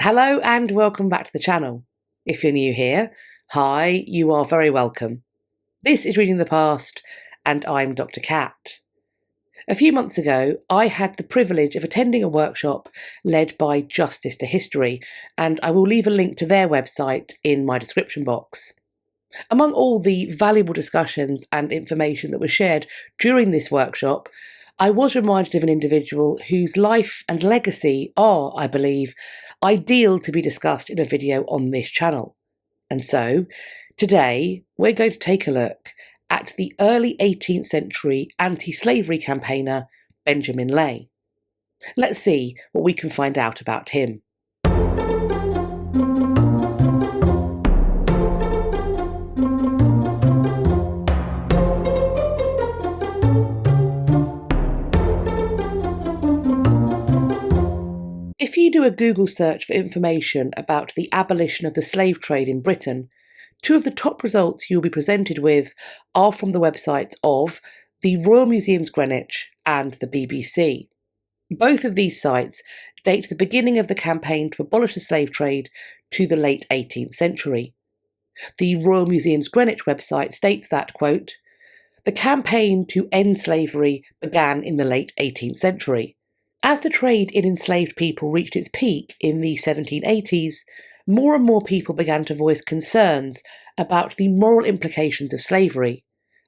Hello and welcome back to the channel. If you're new here, hi, you are very welcome. This is Reading the Past and I'm Dr. Cat. A few months ago, I had the privilege of attending a workshop led by Justice to History, and I will leave a link to their website in my description box. Among all the valuable discussions and information that was shared during this workshop, I was reminded of an individual whose life and legacy are, I believe, ideal to be discussed in a video on this channel. And so, today, we're going to take a look at the early 18th century anti-slavery campaigner, Benjamin Lay. Let's see what we can find out about him. If you do a Google search for information about the abolition of the slave trade in Britain, two of the top results you'll be presented with are from the websites of the Royal Museums Greenwich and the BBC. Both of these sites date the beginning of the campaign to abolish the slave trade to the late 18th century. The Royal Museums Greenwich website states that, quote, "The campaign to end slavery began in the late 18th century. As the trade in enslaved people reached its peak in the 1780s, more and more people began to voice concerns about the moral implications of slavery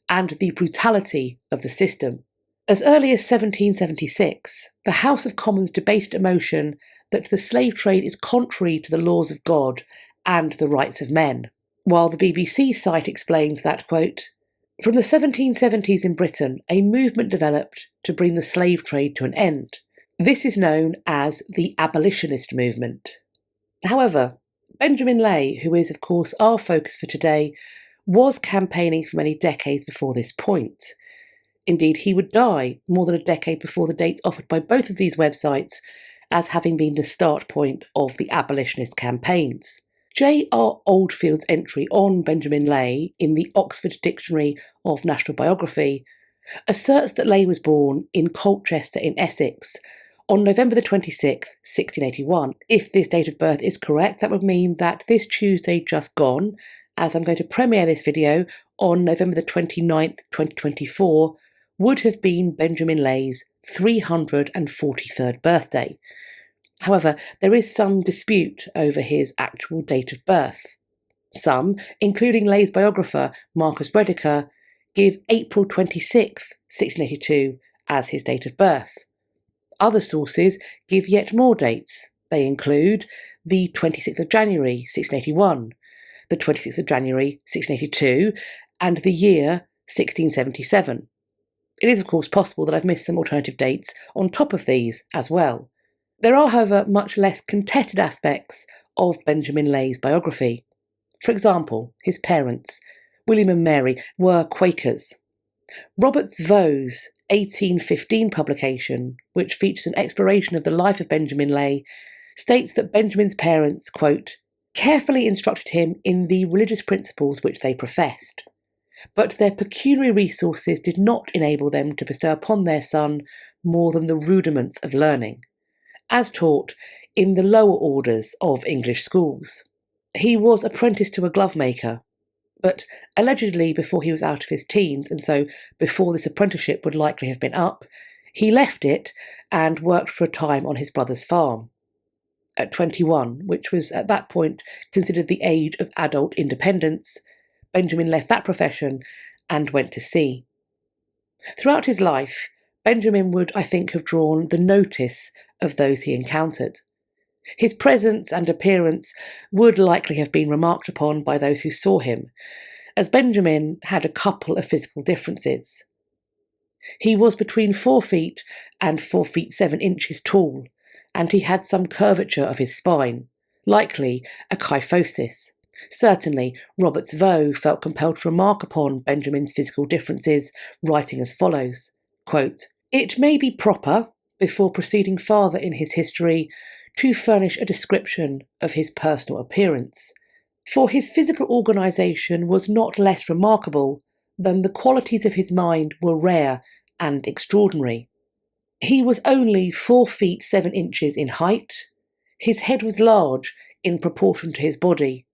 and the brutality of the system. As early as 1776, the House of Commons debated a motion that the slave trade is contrary to the laws of God and the rights of men, while the BBC site explains that, quote, "From the 1770s in Britain, a movement developed to bring the slave trade to an end. This is known as the Abolitionist movement." However, Benjamin Lay, who is of course our focus for today, was campaigning for many decades before this point. Indeed, he would die more than a decade before the dates offered by both of these websites as having been the start point of the abolitionist campaigns. J.R. Oldfield's entry on Benjamin Lay in the Oxford Dictionary of National Biography asserts that Lay was born in Colchester in Essex on November the 26th, 1681. If this date of birth is correct, that would mean that this Tuesday just gone, as I'm going to premiere this video on November the 29th, 2024, would have been Benjamin Lay's 343rd birthday. However, there is some dispute over his actual date of birth. Some, including Lay's biographer Marcus Rediker, give April 26th, 1682 as his date of birth. Other sources give yet more dates. They include the 26th of January 1681, the 26th of January 1682, and the year 1677. It is of course possible that I've missed some alternative dates on top of these as well. There are, however, much less contested aspects of Benjamin Lay's biography. For example, his parents, William and Mary, were Quakers. Roberts Vaux' 1815 publication, which features an exploration of the life of Benjamin Lay, states that Benjamin's parents, quote, "carefully instructed him in the religious principles which they professed, but their pecuniary resources did not enable them to bestow upon their son more than the rudiments of learning, as taught in the lower orders of English schools. He was apprenticed to a glovemaker, but allegedly before he was out of his teens, and so before this apprenticeship would likely have been up, he left it and worked for a time on his brother's farm. At 21, which was at that point considered the age of adult independence, Benjamin left that profession and went to sea. Throughout his life, Benjamin would, I think, have drawn the notice of those he encountered. His presence and appearance would likely have been remarked upon by those who saw him, as Benjamin had a couple of physical differences. He was between 4 feet and 4 feet 7 inches tall, and he had some curvature of his spine, likely a kyphosis. Certainly, Roberts Vaux felt compelled to remark upon Benjamin's physical differences, writing as follows, quote, "It may be proper, before proceeding farther in his history, to furnish a description of his personal appearance, for his physical organisation was not less remarkable than the qualities of his mind were rare and extraordinary. He was only 4 feet 7 inches in height, His head was large in proportion to his body.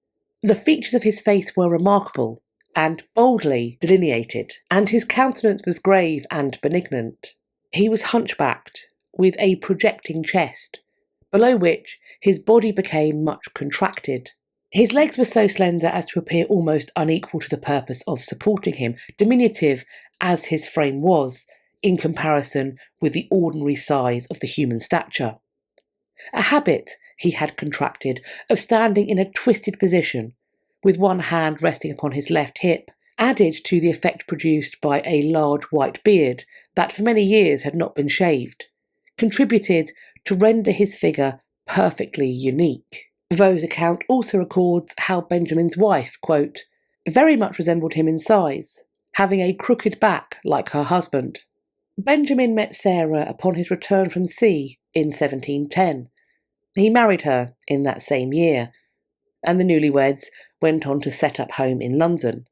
The features of his face were remarkable and boldly delineated, and his countenance was grave and benignant. He was hunchbacked, with a projecting chest, below which his body became much contracted. His legs were so slender as to appear almost unequal to the purpose of supporting him, diminutive as his frame was, in comparison with the ordinary size of the human stature. A habit he had contracted of standing in a twisted position, with one hand resting upon his left hip, added to the effect produced by a large white beard that for many years had not been shaved, contributed to render his figure perfectly unique. Vaux's account also records how Benjamin's wife, quote, very much resembled him in size, having a crooked back like her husband. Benjamin met Sarah upon his return from sea in 1710. He married her in that same year, and the newlyweds went on to set up home in London.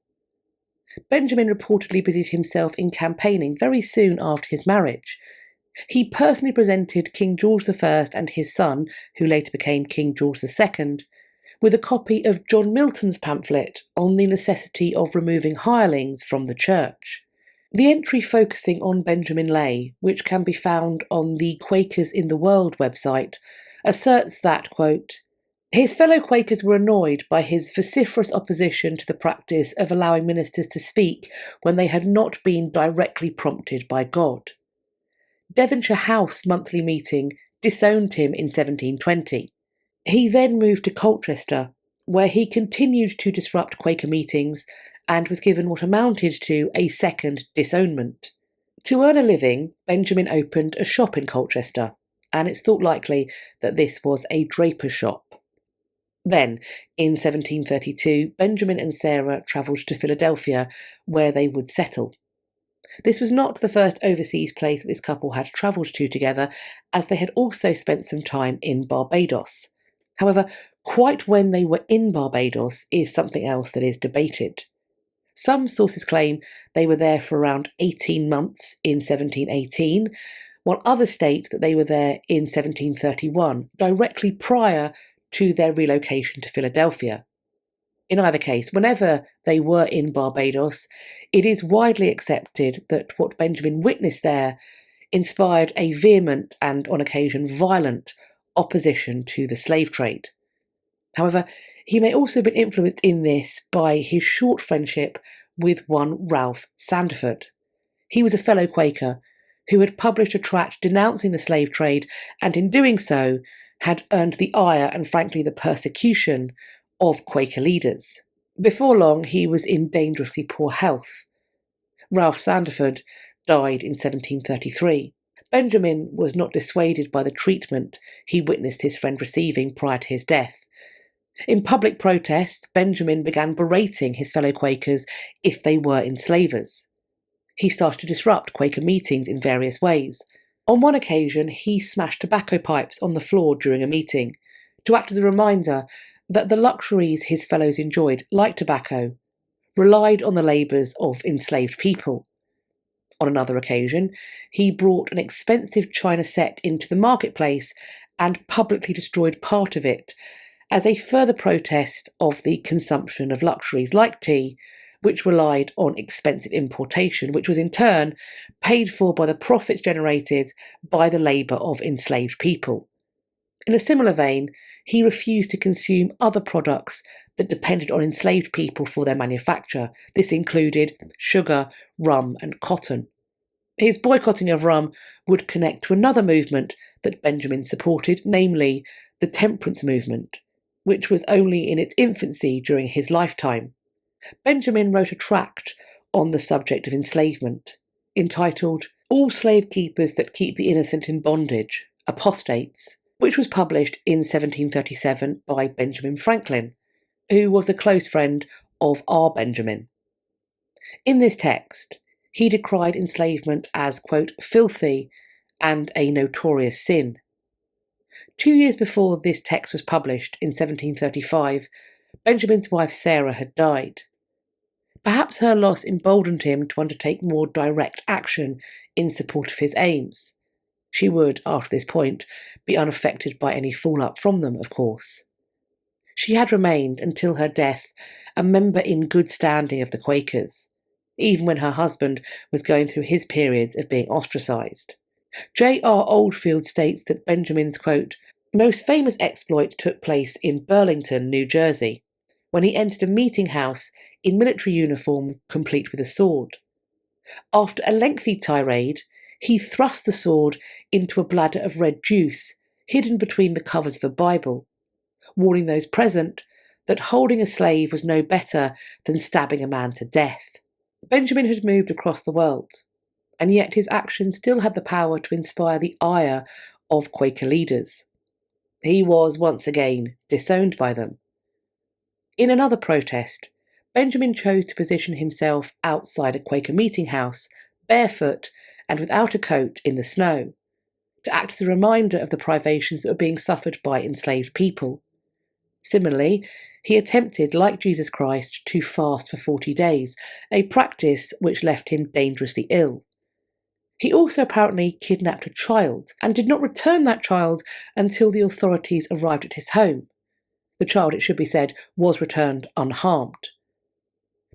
Benjamin reportedly busied himself in campaigning very soon after his marriage. He personally presented King George I and his son, who later became King George II, with a copy of John Milton's pamphlet on the necessity of removing hirelings from the church. The entry focusing on Benjamin Lay, which can be found on the Quakers in the World website, asserts that, quote, his fellow Quakers were annoyed by his vociferous opposition to the practice of allowing ministers to speak when they had not been directly prompted by God. Devonshire House monthly meeting disowned him in 1720. He then moved to Colchester, where he continued to disrupt Quaker meetings and was given what amounted to a second disownment. To earn a living, Benjamin opened a shop in Colchester, and it's thought likely that this was a draper's shop. Then, in 1732, Benjamin and Sarah travelled to Philadelphia, where they would settle. This was not the first overseas place that this couple had travelled to together, as they had also spent some time in Barbados. However, quite when they were in Barbados is something else that is debated. Some sources claim they were there for around 18 months in 1718, while others state that they were there in 1731, directly prior to their relocation to Philadelphia. In either case, whenever they were in Barbados, it is widely accepted that what Benjamin witnessed there inspired a vehement and, on occasion, violent opposition to the slave trade. However, he may also have been influenced in this by his short friendship with one Ralph Sandiford. He was a fellow Quaker who had published a tract denouncing the slave trade, and in doing so had earned the ire and frankly the persecution of Quaker leaders. Before long, he was in dangerously poor health. Ralph Sandiford died in 1733. Benjamin was not dissuaded by the treatment he witnessed his friend receiving prior to his death. In public protests, Benjamin began berating his fellow Quakers if they were enslavers. He started to disrupt Quaker meetings in various ways. On one occasion, he smashed tobacco pipes on the floor during a meeting, to act as a reminder that the luxuries his fellows enjoyed, like tobacco, relied on the labours of enslaved people. On another occasion, he brought an expensive china set into the marketplace and publicly destroyed part of it as a further protest of the consumption of luxuries like tea, which relied on expensive importation, which was in turn paid for by the profits generated by the labour of enslaved people. In a similar vein, he refused to consume other products that depended on enslaved people for their manufacture. This included sugar, rum, and cotton. His boycotting of rum would connect to another movement that Benjamin supported, namely the temperance movement, which was only in its infancy during his lifetime. Benjamin wrote a tract on the subject of enslavement, entitled All Slave Keepers That Keep the Innocent in Bondage, Apostates, which was published in 1737 by Benjamin Franklin, who was a close friend of R. Benjamin. In this text, he decried enslavement as, quote, filthy and a notorious sin. 2 years before this text was published, in 1735, Benjamin's wife Sarah had died. Perhaps her loss emboldened him to undertake more direct action in support of his aims. She would, after this point, be unaffected by any fallout from them, of course. She had remained, until her death, a member in good standing of the Quakers, even when her husband was going through his periods of being ostracised. J.R. Oldfield states that Benjamin's, quote, most famous exploit took place in Burlington, New Jersey, when he entered a meeting house in military uniform complete with a sword. After a lengthy tirade, he thrust the sword into a bladder of red juice hidden between the covers of a Bible, warning those present that holding a slave was no better than stabbing a man to death. Benjamin had moved across the world, and yet his actions still had the power to inspire the ire of Quaker leaders. He was once again disowned by them. In another protest, Benjamin chose to position himself outside a Quaker meeting house, barefoot and without a coat in the snow, to act as a reminder of the privations that were being suffered by enslaved people. Similarly, he attempted, like Jesus Christ, to fast for 40 days, a practice which left him dangerously ill. He also apparently kidnapped a child and did not return that child until the authorities arrived at his home. The child, it should be said, was returned unharmed.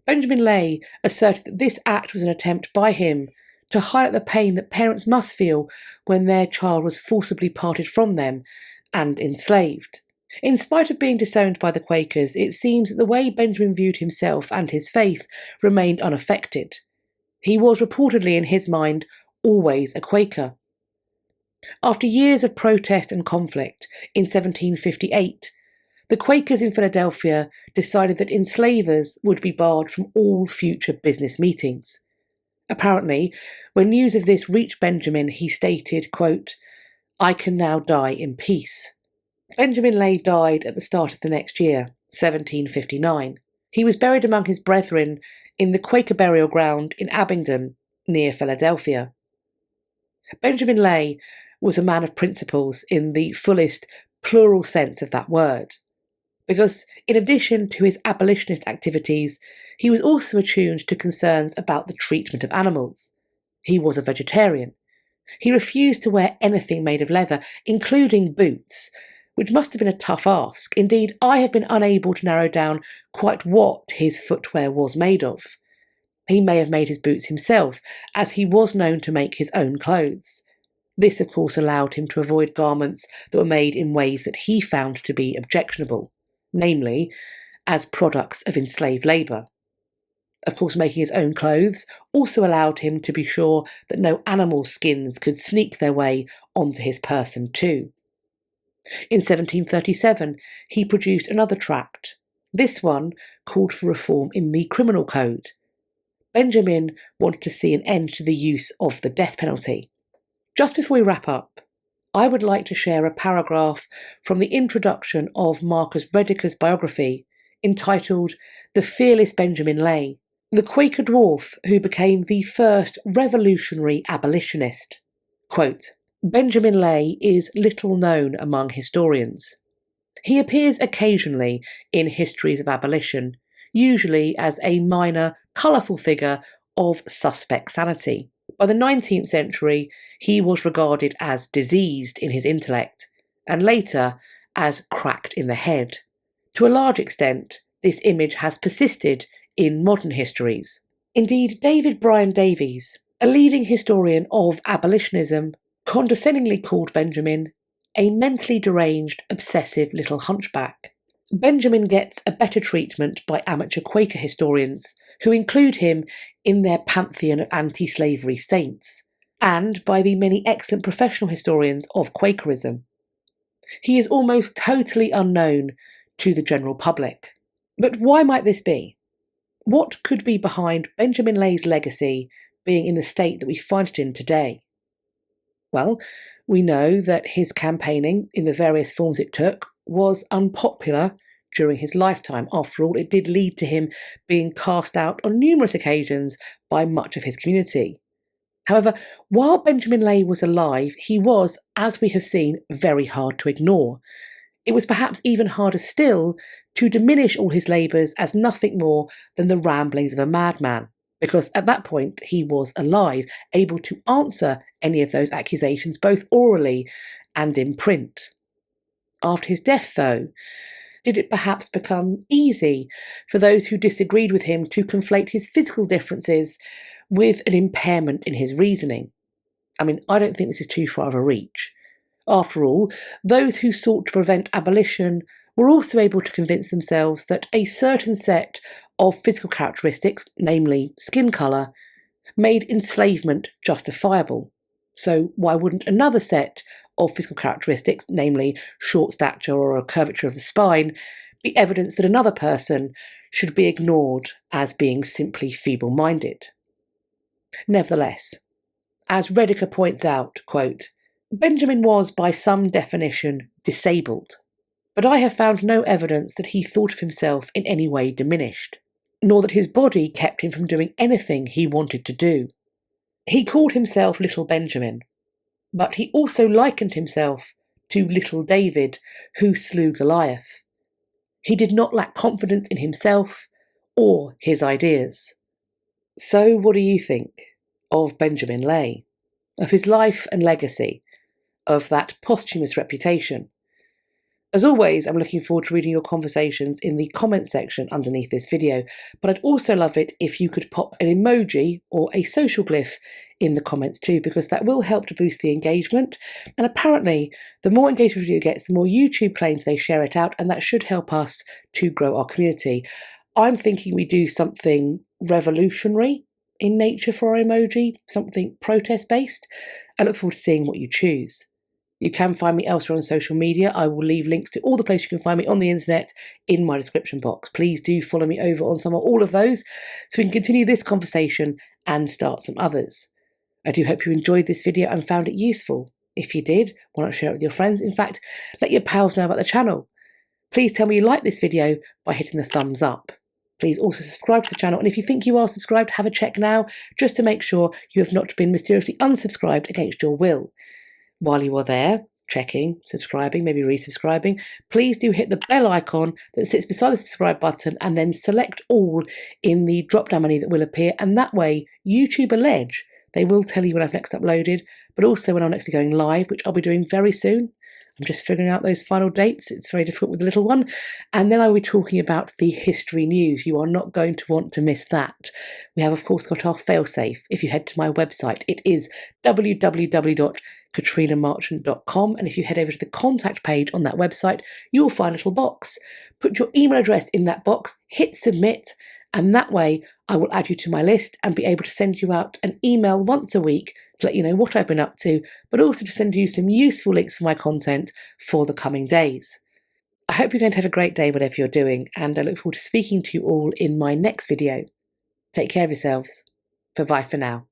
Benjamin Lay asserted that this act was an attempt by him to highlight the pain that parents must feel when their child was forcibly parted from them and enslaved. In spite of being disowned by the Quakers, it seems that the way Benjamin viewed himself and his faith remained unaffected. He was reportedly, in his mind, always a Quaker. After years of protest and conflict, in 1758, the Quakers in Philadelphia decided that enslavers would be barred from all future business meetings. Apparently, when news of this reached Benjamin, he stated, quote, "I can now die in peace." Benjamin Lay died at the start of the next year, 1759. He was buried among his brethren in the Quaker burial ground in Abingdon, near Philadelphia. Benjamin Lay was a man of principles in the fullest plural sense of that word, because in addition to his abolitionist activities, he was also attuned to concerns about the treatment of animals. He was a vegetarian. He refused to wear anything made of leather, including boots, which must have been a tough ask. Indeed, I have been unable to narrow down quite what his footwear was made of. He may have made his boots himself, as he was known to make his own clothes. This, of course, allowed him to avoid garments that were made in ways that he found to be objectionable, namely, as products of enslaved labour. Of course, making his own clothes also allowed him to be sure that no animal skins could sneak their way onto his person too. In 1737, he produced another tract. This one called for reform in the criminal code. Benjamin wanted to see an end to the use of the death penalty. Just before we wrap up, I would like to share a paragraph from the introduction of Marcus Rediker's biography, entitled "The Fearless Benjamin Lay, the Quaker Dwarf who became the first revolutionary abolitionist." Quote, "Benjamin Lay is little known among historians. He appears occasionally in histories of abolition, usually as a minor, colourful figure of suspect sanity. By the 19th century, he was regarded as diseased in his intellect, and later as cracked in the head. To a large extent, this image has persisted in modern histories. Indeed, David Bryan Davies, a leading historian of abolitionism, condescendingly called Benjamin a mentally deranged, obsessive little hunchback. Benjamin gets a better treatment by amateur Quaker historians, who include him in their pantheon of anti-slavery saints, and by the many excellent professional historians of Quakerism. He is almost totally unknown to the general public. But why might this be? What could be behind Benjamin Lay's legacy being in the state that we find it in today? Well, we know that his campaigning, in the various forms it took, was unpopular during his lifetime. After all, it did lead to him being cast out on numerous occasions by much of his community. However, while Benjamin Lay was alive, he was, as we have seen, very hard to ignore. It was perhaps even harder still to diminish all his labours as nothing more than the ramblings of a madman, because at that point he was alive, able to answer any of those accusations, both orally and in print. After his death, though, did it perhaps become easy for those who disagreed with him to conflate his physical differences with an impairment in his reasoning? I mean, I don't think this is too far of a reach. After all, those who sought to prevent abolition were also able to convince themselves that a certain set of physical characteristics, namely skin colour, made enslavement justifiable. So why wouldn't another set of physical characteristics, namely short stature or a curvature of the spine, be evidence that another person should be ignored as being simply feeble-minded? Nevertheless, as Rediker points out, quote, Benjamin was by some definition disabled, but I have found no evidence that he thought of himself in any way diminished, nor that his body kept him from doing anything he wanted to do. He called himself Little Benjamin, but he also likened himself to Little David, who slew Goliath. He did not lack confidence in himself or his ideas. So what do you think of Benjamin Lay, of his life and legacy, of that posthumous reputation? As always, I'm looking forward to reading your conversations in the comments section underneath this video, but I'd also love it if you could pop an emoji or a social glyph in the comments too, because that will help to boost the engagement. And apparently, the more engagement a video gets, the more YouTube claims they share it out, and that should help us to grow our community. I'm thinking we do something revolutionary in nature for our emoji, something protest-based. I look forward to seeing what you choose. You can find me elsewhere on social media. I will leave links to all the places you can find me on the internet in my description box. Please do follow me over on some or all of those so we can continue this conversation and start some others. I do hope you enjoyed this video and found it useful. If you did, why not share it with your friends? In fact, let your pals know about the channel. Please tell me you like this video by hitting the thumbs up. Please also subscribe to the channel, and if you think you are subscribed, have a check now, just to make sure you have not been mysteriously unsubscribed against your will. While you are there, checking, subscribing, maybe resubscribing, please do hit the bell icon that sits beside the subscribe button and then select all in the drop-down menu that will appear, and that way YouTube allege they will tell you when I've next uploaded, but also when I'll next be going live, which I'll be doing very soon. I'm just figuring out those final dates. It's very difficult with the little one. And then I will be talking about the history news. You are not going to want to miss that. We have, of course, got our failsafe. If you head to my website, it is www.katrinamarchant.com. And if you head over to the contact page on that website, you will find a little box. Put your email address in that box, hit submit, and that way I will add you to my list and be able to send you out an email once a week to let you know what I've been up to, but also to send you some useful links for my content for the coming days. I hope you're going to have a great day whatever you're doing, and I look forward to speaking to you all in my next video. Take care of yourselves. Bye-bye for now.